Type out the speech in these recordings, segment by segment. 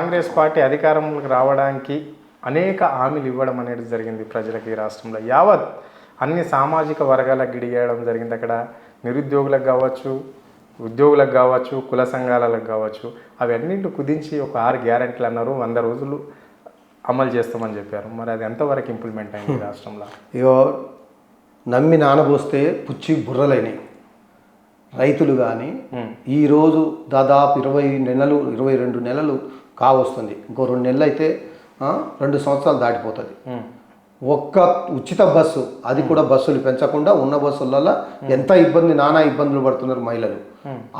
Congress party అధికారంలోకి రావడానికి అనేక హామీలు ఇవ్వడం అనేది జరిగింది ప్రజలకు. ఈ రాష్ట్రంలో యావత్ అన్ని సామాజిక వర్గాలకు గిడిగేయడం జరిగింది. అక్కడ నిరుద్యోగులకు కావచ్చు, ఉద్యోగులకు కావచ్చు, కుల సంఘాలకు కావచ్చు, అవన్నింటి కుదించి ఒక 6 గ్యారెంటీలు అన్నారు, 100 రోజులు అమలు చేస్తామని చెప్పారు. మరి అది ఎంతవరకు ఇంప్లిమెంట్ అయింది రాష్ట్రంలో? ఇగో నమ్మి నానబోస్తే పుచ్చి బుర్రలైనవి రైతులు కానీ ఈరోజు దాదాపు 22 నెలలు కావస్తుంది. ఇంకో 2 నెలలు అయితే 2 సంవత్సరాలు దాటిపోతుంది. ఒక్క ఉచిత బస్సు, అది కూడా బస్సులు పెంచకుండా ఉన్న బస్సులలో ఎంత నానా ఇబ్బందులు పడుతున్నారు మహిళలు.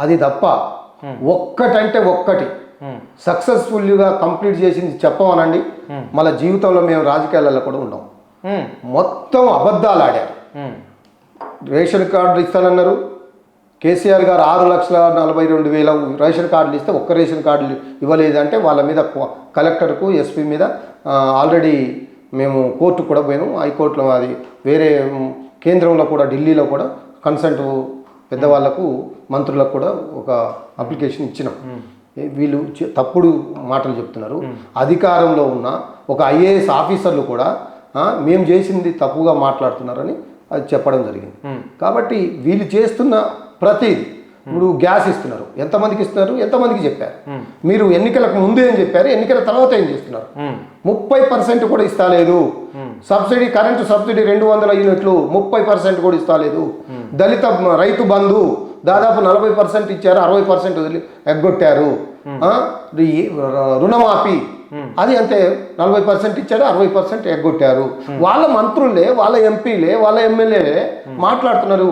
అది తప్ప ఒక్కటంటే ఒక్కటి సక్సెస్ఫుల్గా కంప్లీట్ చేసింది చెప్పమనండి. మళ్ళీ జీవితంలో మేము రాజకీయాలలో కూడా ఉన్నాం. మొత్తం అబద్ధాలు ఆడారు. రేషన్ కార్డులు ఇస్తానన్నారు. కేసీఆర్ గారు 6,42,000 రేషన్ కార్డులు ఇస్తే ఒక్క రేషన్ కార్డులు ఇవ్వలేదంటే వాళ్ళ మీద కలెక్టర్కు, ఎస్పీ మీద ఆల్రెడీ మేము కోర్టుకు కూడా పోయాము. హైకోర్టులో అది వేరే కేంద్రంలో కూడా, ఢిల్లీలో కూడా కన్సల్ట్ పెద్దవాళ్లకు, మంత్రులకు కూడా ఒక అప్లికేషన్ ఇచ్చినాం. వీళ్ళు తప్పుడు మాటలు చెప్తున్నారు. అధికారంలో ఉన్న ఒక ఐఏఎస్ ఆఫీసర్లు కూడా మేము చేసింది తప్పుగా మాట్లాడుతున్నారని అది చెప్పడం జరిగింది. కాబట్టి వీళ్ళు చేస్తున్న ప్రతిదీ, ఇప్పుడు గ్యాస్ ఇస్తున్నారు, ఎంతమందికి ఇస్తున్నారు, ఎంతమందికి చెప్పారు? మీరు ఎన్నికలకు ముందు ఏం చెప్పారు, ఎన్నికల తర్వాత ఏం చేస్తున్నారు? 30% కూడా ఇస్తలేదు. సబ్సిడీ, కరెంటు సబ్సిడీ 200 యూనిట్లు 30% కూడా ఇస్తలేదు. దళిత రైతు బంధు దాదాపు 40% ఇచ్చారు, 60% వదిలి ఎగ్గొట్టారు. రుణమాఫీ అది అంతే, 40% ఇచ్చారు, 60% ఎగ్గొట్టారు. వాళ్ళ మంత్రులే, వాళ్ళ ఎంపీలే, వాళ్ళ ఎమ్మెల్యేలే మాట్లాడుతున్నారు.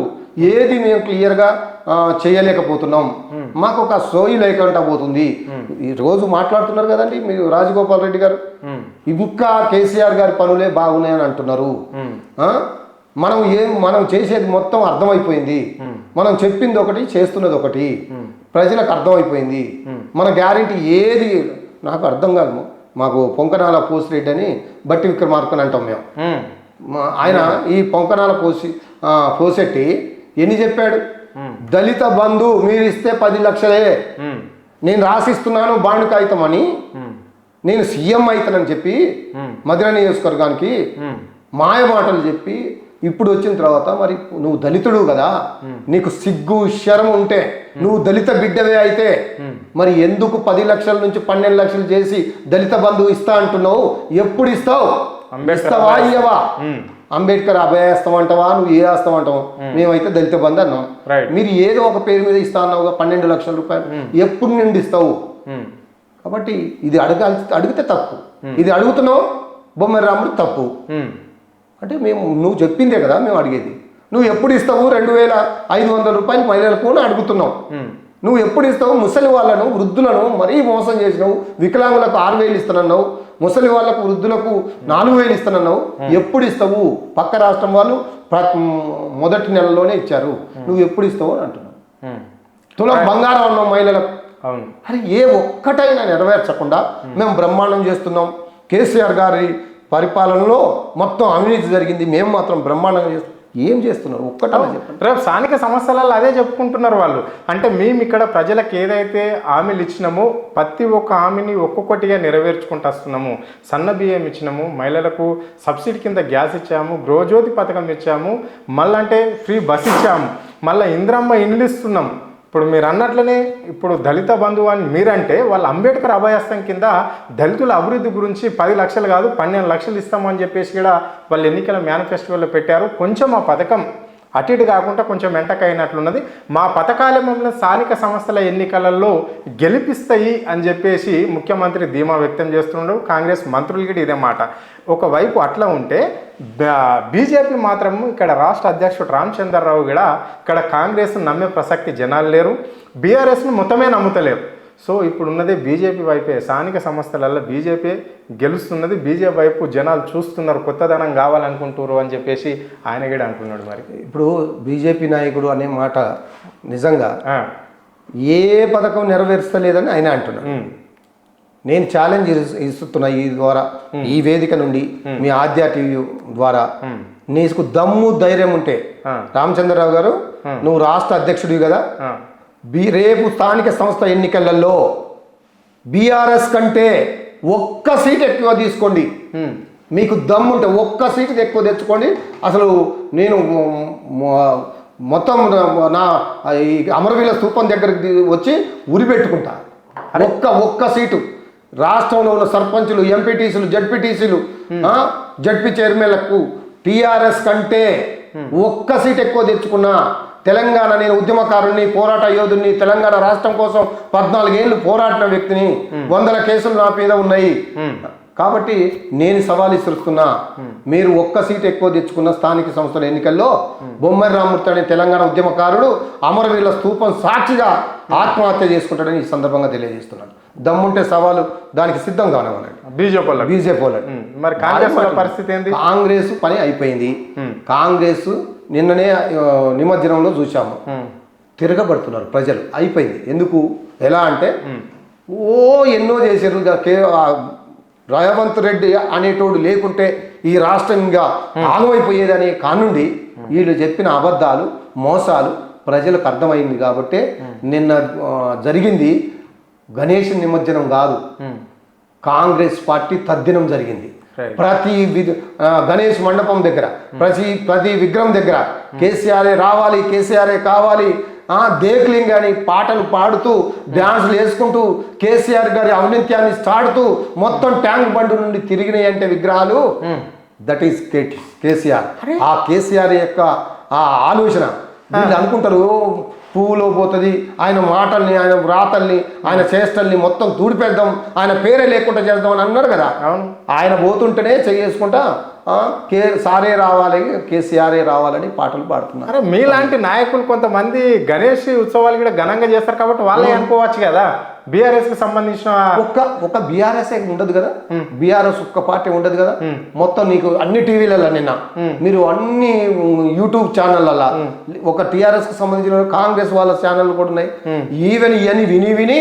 ఏది మేము క్లియర్గా చేయలేకపోతున్నాం, మాకు ఒక సోయి లేకుండా పోతుంది. ఈ రోజు మాట్లాడుతున్నారు కదండి మీరు, రాజగోపాల్ రెడ్డి గారు ఇంకా కేసీఆర్ గారి పనులే బాగున్నాయని అంటున్నారు. మనం చేసేది మొత్తం అర్థమైపోయింది. మనం చెప్పింది ఒకటి, చేస్తున్నది ఒకటి, ప్రజలకు అర్థమైపోయింది. మన గ్యారెంటీ ఏది నాకు అర్థం కాదు. మాకు పొంకనాల పోసిరెడ్డి అని బట్టి విక్రమార్కని అంటాం మేము. ఆయన ఈ పొంకనాల పోసెట్టి ఎన్ని చెప్పాడు? దళిత బంధు మీరు ఇస్తే 10 లక్షలే, నేను రాసిస్తున్నాను బాండ్ కాగితం అని, నేను సీఎం అవుతానని చెప్పి మధుర నియోజకవర్గానికి మాయ మాటలు చెప్పి ఇప్పుడు వచ్చిన తర్వాత, మరి నువ్వు దళితుడు కదా, నీకు సిగ్గు శరం ఉంటే, నువ్వు దళిత బిడ్డవే అయితే మరి ఎందుకు 10 లక్షల నుంచి 12 లక్షలు చేసి దళిత బంధువు ఇస్తా అంటున్నావు? ఎప్పుడు ఇస్తావు? ఇస్తావా ఇయ్యవా? అంబేద్కర్ అభయస్తామంటావా, నువ్వు ఏ వేస్తామంటావు? మేమైతే దళిత బంధు అన్నాం. మీరు ఏదో ఒక పేరు మీద ఇస్తా అన్నావుగా 12 లక్షల రూపాయలు, ఎప్పుడు నుండి ఇస్తావు? కాబట్టి ఇది అడిగితే తప్పు, ఇది అడుగుతున్నావు బొమ్మ రాముడు తప్పు. అంటే నువ్వు చెప్పిందే కదా మేము అడిగేది. నువ్వు ఎప్పుడు ఇస్తావు? 2,500 రూపాయలు మహిళలకు అడుగుతున్నావు. నువ్వు ఎప్పుడు ఇస్తావు? ముసలి వాళ్ళను, వృద్ధులను మరీ మోసం చేసినావు. వికలాంగులకు 6,000 ఇస్తానన్నావు, ముసలి వాళ్ళకు, వృద్ధులకు 4,000 ఇస్తానన్నావు. ఎప్పుడు ఇస్తావు? పక్క రాష్ట్రం వాళ్ళు మొదటి నెలలోనే ఇచ్చారు, నువ్వు ఎప్పుడు ఇస్తావు అని అంటున్నావు. తులం బంగారం అన్నావు మహిళలకు. అరే ఏ ఒక్కటైనా నెరవేర్చకుండా మేము బ్రహ్మాండం చేస్తున్నాం, కేసీఆర్ గారి పరిపాలనలో మొత్తం అవినీతి జరిగింది, మేము మాత్రం బ్రహ్మాండంగా చేస్తున్నాం. ఏం చేస్తున్నారు? ఒక్కటన్నా చెప్పండి. రేపు స్థానిక సమస్యలలో అదే చెప్పుకుంటున్నారు వాళ్ళు. అంటే మేము ఇక్కడ ప్రజలకు ఏదైతే హామీలు ఇచ్చినామో ప్రతి ఒక్క హామీని ఒక్కొక్కటిగా నెరవేర్చుకుంటూ వస్తున్నాము. సన్న బియ్యం ఇచ్చినాము, మహిళలకు సబ్సిడీ కింద గ్యాస్ ఇచ్చాము, గృహజ్యోతి పథకం ఇచ్చాము, మళ్ళీ అంటే ఫ్రీ బస్ ఇచ్చాము, మళ్ళీ ఇంద్రమ్మ ఇండ్లు ఇస్తున్నాం. ఇప్పుడు మీరు అన్నట్లనే ఇప్పుడు దళిత బంధువు అని మీరంటే, వాళ్ళ అంబేద్కర్ అభయహస్తం కింద దళితుల అభివృద్ధి గురించి 10 లక్షలు కాదు 12 లక్షలు ఇస్తామని చెప్పేసి కూడా వాళ్ళు ఎన్నికల మేనిఫెస్టోలో పెట్టారు. కొంచెం ఆ పథకం అటు ఇటు కాకుండా కొంచెం వెంటకైనట్లున్నది. మా పథకాలే మమ్మల్ని స్థానిక సంస్థల ఎన్నికలలో గెలిపిస్తాయి అని చెప్పేసి ముఖ్యమంత్రి ధీమా వ్యక్తం చేస్తున్నాడు. కాంగ్రెస్ మంత్రులు కూడా ఇదే మాట. ఒకవైపు అట్లా ఉంటే బీజేపీ మాత్రం ఇక్కడ రాష్ట్ర అధ్యక్షుడు రామచంద్రరావు కూడా ఇక్కడ కాంగ్రెస్ నమ్మే ప్రసక్తి జనాలు లేరు, బీఆర్ఎస్ను మొత్తమే నమ్ముతలేరు. సో ఇప్పుడు ఉన్నది బీజేపీ వైపే, స్థానిక సంస్థలలో బీజేపీ గెలుస్తున్నది, బీజేపీ వైపు జనాలు చూస్తున్నారు, కొత్తదనం కావాలనుకుంటున్నారు అని చెప్పేసి ఆయన కూడా అంటున్నాడు. మరి ఇప్పుడు బీజేపీ నాయకుడు అనే మాట నిజంగా ఏ పథకం నెరవేర్చలేదని ఆయన అంటున్నాడు. నేను ఛాలెంజ్ ఇస్తున్నా ఈ ద్వారా, ఈ వేదిక నుండి, మీ ఆద్య టీవీ ద్వారా, నీకు దమ్ము ధైర్యం ఉంటే రామచంద్రరావు గారు, నువ్వు రాష్ట్ర అధ్యక్షుడివి కదా, రేపు స్థానిక సంస్థ ఎన్నికలలో బీఆర్ఎస్ కంటే ఒక్క సీట్ ఎక్కువ తీసుకోండి, మీకు దమ్ముంటే ఒక్క సీటు ఎక్కువ తెచ్చుకోండి. అసలు నేను మొత్తం నా ఈ అమరవీరుల స్థూపం దగ్గరికి వచ్చి ఉరి పెట్టుకుంటా. ఒక్క సీటు రాష్ట్రంలో ఉన్న సర్పంచులు, ఎంపీటీసీలు, జడ్పీటీసీలు, జడ్పీ చైర్మన్లకు టీఆర్ఎస్ కంటే ఒక్క సీట్ ఎక్కువ తెచ్చుకున్నా. తెలంగాణ, నేను ఉద్యమకారుని, పోరాట యోధుని, తెలంగాణ రాష్ట్రం కోసం 14 ఏళ్ళు పోరాడిన వ్యక్తిని, 100 కేసులు నా మీద ఉన్నాయి. కాబట్టి నేను సవాల్ ఇస్తున్నా, మీరు ఒక్క సీట్ ఎక్కువ తెచ్చుకున్న స్థానిక సంస్థల ఎన్నికల్లో బొమ్మరి రామమూర్తి అనే తెలంగాణ ఉద్యమకారుడు అమరవీరుల స్థూపం సాక్షిగా ఆత్మహత్య చేసుకుంటాడని ఈ సందర్భంగా తెలియజేస్తున్నాను. దమ్ముంటే సవాలు దానికి సిద్ధం కానివ్వండి. బీజేపీ మరి కాంగ్రెస్ పరిస్థితి ఏంటి? కాంగ్రెస్ పని అయిపోయింది. కాంగ్రెస్ నిన్ననే నిమజ్జనంలో చూసాము, తిరగబడుతున్నారు ప్రజలు. అయిపోయింది. ఎందుకు, ఎలా అంటే ఎన్నో చేశారు. రేవంత్ రెడ్డి అనేటోడు లేకుంటే ఈ రాష్ట్రం ఇంకా ఆగమైపోయేదనే కానుండి వీళ్ళు చెప్పిన అబద్ధాలు, మోసాలు ప్రజలకు అర్థమైంది. కాబట్టి నిన్న జరిగింది గణేష్ నిమజ్జనం కాదు, కాంగ్రెస్ పార్టీ తద్దినం జరిగింది. ప్రతి గణేష్ మండపం దగ్గర, ప్రతి విగ్రహం దగ్గర కేసీఆరే రావాలి, కేసీఆరే కావాలి, దేక్లింగ్ అని పాటలు పాడుతూ, డ్యాన్సులు వేసుకుంటూ, కేసీఆర్ గారి ఔన్నత్యాన్ని చాడుతూ మొత్తం ట్యాంక్ బండ్ నుండి తిరిగినాయి అంటే విగ్రహాలు. That is KCR. ఆ కేసీఆర్ యొక్క ఆ ఆలోచన వీళ్ళు అనుకుంటారు పువ్వులో పోతుంది, ఆయన మాటల్ని, ఆయన వ్రాతల్ని, ఆయన చేష్టల్ని మొత్తం తూడిపేద్దాం, ఆయన పేరే లేకుండా చేద్దాం అని అన్నారు కదా. ఆయన పోతుంటేనే చేసుకుంటా సారే రావాలి, కేసీఆరే రావాలని పాటలు పాడుతున్నారు. అరే మీలాంటి నాయకులు కొంతమంది గణేష్ ఉత్సవాలు కూడా ఘనంగా చేస్తారు కాబట్టి వాళ్ళే అనుకోవచ్చు కదా. బీఆర్ఎస్ కి సంబంధించిన ఒక బీఆర్ఎస్ ఉండదు కదా, బీఆర్ఎస్ ఒక్క పార్టీ ఉండదు కదా. మొత్తం నీకు అన్ని టీవీలలో నిన్న మీరు అన్ని యూట్యూబ్ ఛానళ్ళ ఒక టీఆర్ఎస్ కి సంబంధించిన కాంగ్రెస్ వాళ్ళ ఛానల్ కూడా ఉన్నాయి. ఈవెన్ ఇవన్నీ విని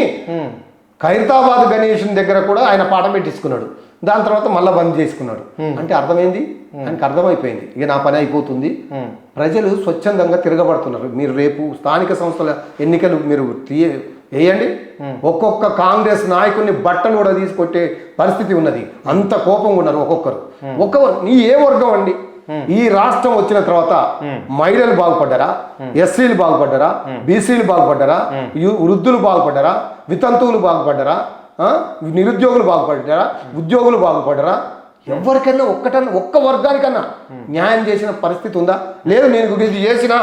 ఖైరతాబాద్ గణేష్ దగ్గర కూడా ఆయన పాట పెట్టించుకున్నాడు. దాని తర్వాత మళ్ళీ బంద్ చేసుకున్నాడు. అంటే అర్థమైంది, ఆయనకు అర్థమైపోయింది ఇక నా పని అయిపోతుంది. ప్రజలు స్వచ్ఛందంగా తిరగబడుతున్నారు. మీరు రేపు స్థానిక సంస్థల ఎన్నికలు మీరు వేయండి, ఒక్కొక్క కాంగ్రెస్ నాయకుడిని బట్టలు కూడా తీసుకొట్టే పరిస్థితి ఉన్నది. అంత కోపంగా ఉన్నారు ఒక్కొక్కరు. నీ ఏ వర్గం అండి? ఈ రాష్ట్రం వచ్చిన తర్వాత మహిళలు బాగుపడ్డారా, ఎస్సీలు బాగుపడ్డారా, బీసీలు బాగుపడ్డారా, వృద్ధులు బాగుపడ్డారా, వితంతువులు బాగుపడ్డారా, నిరుద్యోగులు బాగుపడ్డారా, ఉద్యోగులు బాగుపడ్డారా? ఎవరికైనా ఒక్క వర్గానికన్నా న్యాయం చేసిన పరిస్థితి ఉందా? లేదు. నేను ఇది చేసినా,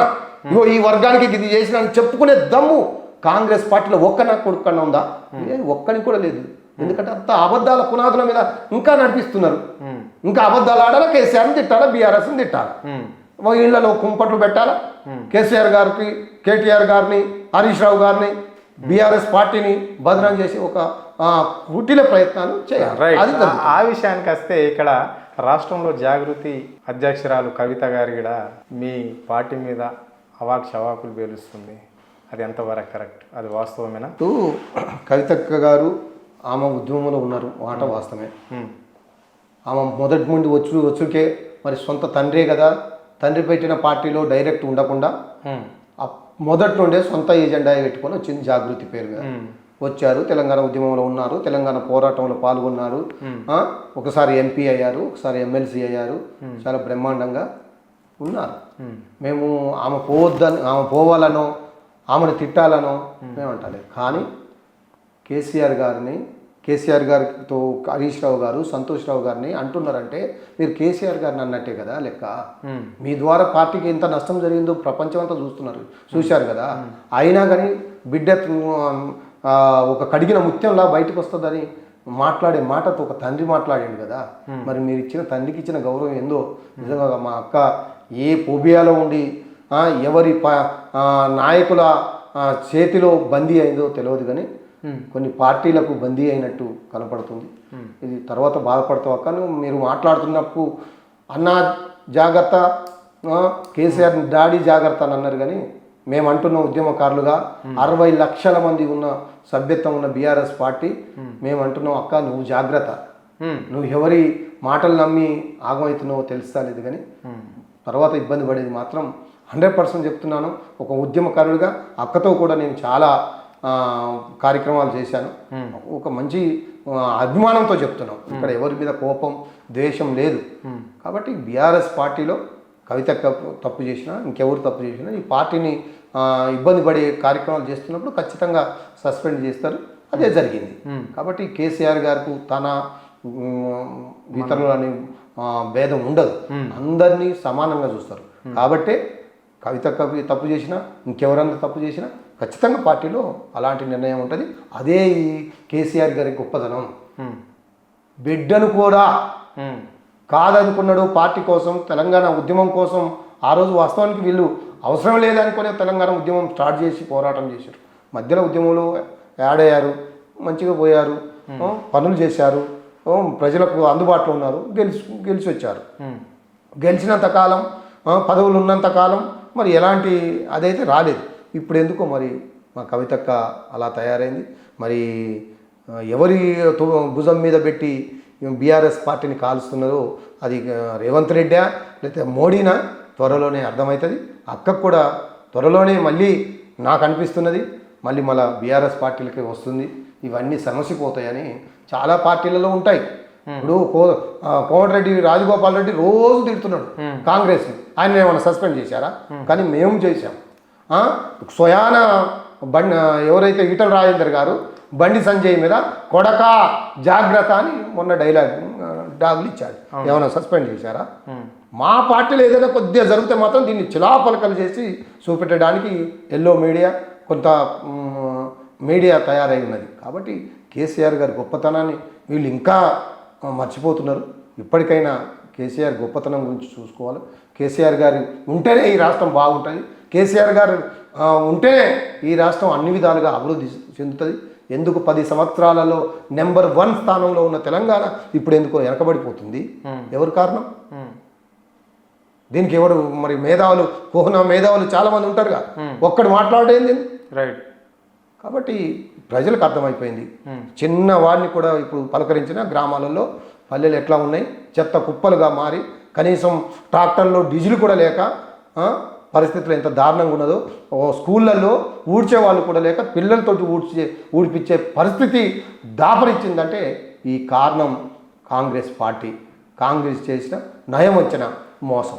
ఇగో ఈ వర్గానికి ఇది చేసినా అని చెప్పుకునే దమ్ము కాంగ్రెస్ పార్టీలో ఒక్క కొడుకన్నా ఉందా? ఒక్కని కూడా లేదు. ఎందుకంటే అంత అబద్ధాల పునాదుల మీద ఇంకా నడిపిస్తున్నారు. ఇంకా అబద్ధాలు ఆడాలా, కేసీఆర్ని తిట్టాలా, బీఆర్ఎస్ని తిట్టాలా, ఇళ్లలో కుంపట్లు పెట్టాలా, కేసీఆర్ గారికి, కేటీఆర్ గారిని, హరీష్ రావు గారిని, బీఆర్ఎస్ పార్టీని బదనాం చేసి ఒక కుటిల ప్రయత్నాలు చేయాలి. ఆ విషయానికి వస్తే ఇక్కడ రాష్ట్రంలో జాగృతి అధ్యక్షురాలు కవిత గారి కూడా మీ పార్టీ మీద అవాకులు పేలుస్తుంది. అది ఎంతవరకు కరెక్ట్? అది వాస్తవమేనా? కవితక్క గారు ఆమె ఉద్యమంలో ఉన్నారు, మాట వాస్తవమే. ఆమె మొదటి నుండి వచ్చుకే మరి సొంత తండ్రే కదా, తండ్రి పెట్టిన పార్టీలో డైరెక్ట్ ఉండకుండా మొదటి నుండే సొంత ఏజెండా పెట్టుకొని వచ్చింది. జాగృతి పేరు మీద వచ్చారు, తెలంగాణ ఉద్యమంలో ఉన్నారు, తెలంగాణ పోరాటంలో పాల్గొన్నారు, ఒకసారి ఎంపీ అయ్యారు, ఒకసారి ఎమ్మెల్సీ అయ్యారు, చాలా బ్రహ్మాండంగా ఉన్నారు. మేము ఆమె పోవాలనో ఆమెను తిట్టాలనో మేము అంటలేదు. కానీ కేసీఆర్ గారితో హరీష్ రావు గారు, సంతోష్ రావు గారిని అంటున్నారంటే మీరు కేసీఆర్ గారిని అన్నట్టే కదా లెక్క. మీ ద్వారా పార్టీకి ఎంత నష్టం జరిగిందో ప్రపంచం అంతా చూశారు కదా. అయినా కానీ బిడ్డ ఒక కడిగిన ముత్యంలా బయటకు వస్తుందని మాట్లాడే మాటతో ఒక తండ్రి మాట్లాడాడు కదా. మరి మీరు ఇచ్చిన తండ్రికి ఇచ్చిన గౌరవం ఏందో నిజంగా. మా అక్క ఏ పోబియాలో ఉండి ఎవరి నాయకుల చేతిలో బందీ అయిందో తెలియదు, కానీ కొన్ని పార్టీలకు బందీ అయినట్టు కనపడుతుంది. ఇది తర్వాత బాధపడతావు అక్క. మీరు మాట్లాడుతున్నప్పుడు అన్నా జాగ్రత్త, కేసీఆర్ డాడీ జాగ్రత్త అని అన్నారు. కానీ మేము అంటున్న ఉద్యమకారులుగా 60 లక్షల మంది ఉన్న సభ్యత్వం ఉన్న బీఆర్ఎస్ పార్టీ మేము అంటున్నాం, అక్క నువ్వు జాగ్రత్త, నువ్వు ఎవరి మాటలు నమ్మి ఆగమవుతున్నావో తెలుస్తా లేదు. కానీ తర్వాత ఇబ్బంది పడేది మాత్రం 100% చెప్తున్నాను. ఒక ఉద్యమకారుడిగా అక్కతో కూడా నేను చాలా కార్యక్రమాలు చేశాను. ఒక మంచి అభిమానంతో చెప్తున్నాం. ఇక్కడ ఎవరి మీద కోపం ద్వేషం లేదు. కాబట్టి బీఆర్ఎస్ పార్టీలో కవిత తప్పు చేసినా ఇంకెవరు తప్పు చేసినా ఈ పార్టీని ఇబ్బంది పడే కార్యక్రమాలు చేస్తున్నప్పుడు ఖచ్చితంగా సస్పెండ్ చేస్తారు. అదే జరిగింది. కాబట్టి కేసీఆర్ గారికి తన ఇతరులని భేదం ఉండదు, అందరినీ సమానంగా చూస్తారు. కాబట్టే కవిత తప్పు చేసినా ఇంకెవరన్నా తప్పు చేసినా ఖచ్చితంగా పార్టీలో అలాంటి నిర్ణయం ఉంటుంది. అదే ఈ కేసీఆర్ గారి గొప్పదనం. బిడ్డను కూడా కాదనుకున్నాడు పార్టీ కోసం, తెలంగాణ ఉద్యమం కోసం. ఆ రోజు వాస్తవానికి వీళ్ళు అవసరం లేదనుకునే తెలంగాణ ఉద్యమం స్టార్ట్ చేసి పోరాటం చేశారు. మధ్యలో ఉద్యమంలో యాడ్ అయ్యారు, మంచిగా పోయారు, పనులు చేశారు, ప్రజలకు అందుబాటులో ఉన్నారు, గెలిచి వచ్చారు. గెలిచినంత కాలం, పదవులు ఉన్నంత కాలం మరి ఎలాంటి అదైతే రాలేదు. ఇప్పుడు ఎందుకో మరి మా కవితక్క అలా తయారైంది. మరి ఎవరి భుజం మీద పెట్టి బీఆర్ఎస్ పార్టీని కాలుస్తున్నదో అది రేవంత్ రెడ్డా లేకపోతే మోడీనా త్వరలోనే అర్థమవుతుంది. అక్కకు కూడా త్వరలోనే మళ్ళీ నాకు అనిపిస్తున్నది మళ్ళీ బీఆర్ఎస్ పార్టీలకి వస్తుంది. ఇవన్నీ సమసిపోతాయని చాలా పార్టీలలో ఉంటాయి. ఇప్పుడు కోమటిరెడ్డి రాజగోపాల్ రెడ్డి రోజు తిడుతున్నాడు కాంగ్రెస్ని. ఆయన ఏమైనా సస్పెండ్ చేశారా? కానీ మేము చేశాం. స్వయాన ఎవరైతే ఈటల రాజేందర్ గారు బండి సంజయ్ మీద కొడకా జాగ్రత్త అని మొన్న డాగులు ఇచ్చాడు. ఏమైనా సస్పెండ్ చేశారా? మా పార్టీలో ఏదైనా కొద్దిగా జరిగితే మాత్రం దీన్ని చిలాపలకలు చేసి చూపెట్టడానికి ఎల్లో మీడియా కొంత మీడియా తయారై ఉన్నది. కాబట్టి కేసీఆర్ గారి గొప్పతనాన్ని వీళ్ళు ఇంకా మర్చిపోతున్నారు. ఇప్పటికైనా కేసీఆర్ గొప్పతనం గురించి చూసుకోవాలి. కేసీఆర్ గారు ఉంటేనే ఈ రాష్ట్రం బాగుంటుంది. కేసీఆర్ గారు ఉంటేనే ఈ రాష్ట్రం అన్ని విధాలుగా అభివృద్ధి చెందుతుంది. ఎందుకు 10 సంవత్సరాలలో నెంబర్ 1 స్థానంలో ఉన్న తెలంగాణ ఇప్పుడు ఎందుకో వెనకబడిపోతుంది? ఎవరు కారణం? దీనికి ఎవరు మరి మేధావులు, కోహన మేధావులు చాలామంది ఉంటారుగా, ఒక్కడు మాట్లాడేది రైట్. కాబట్టి ప్రజలకు అర్థమైపోయింది. చిన్న వాడిని కూడా ఇప్పుడు పలకరించిన గ్రామాలలో పల్లెలు ఎట్లా ఉన్నాయి, చెత్త కుప్పలుగా మారి కనీసం ట్రాక్టర్లో డీజిల్ కూడా లేక పరిస్థితులు ఎంత దారుణంగా ఉన్నదో, స్కూళ్ళల్లో ఊడ్చే వాళ్ళు కూడా లేక పిల్లలతోటి ఊడిపించే పరిస్థితి దాపరిచ్చిందంటే ఈ కారణం కాంగ్రెస్ పార్టీ. కాంగ్రెస్ చేసిన నయం వచ్చిన మోసం.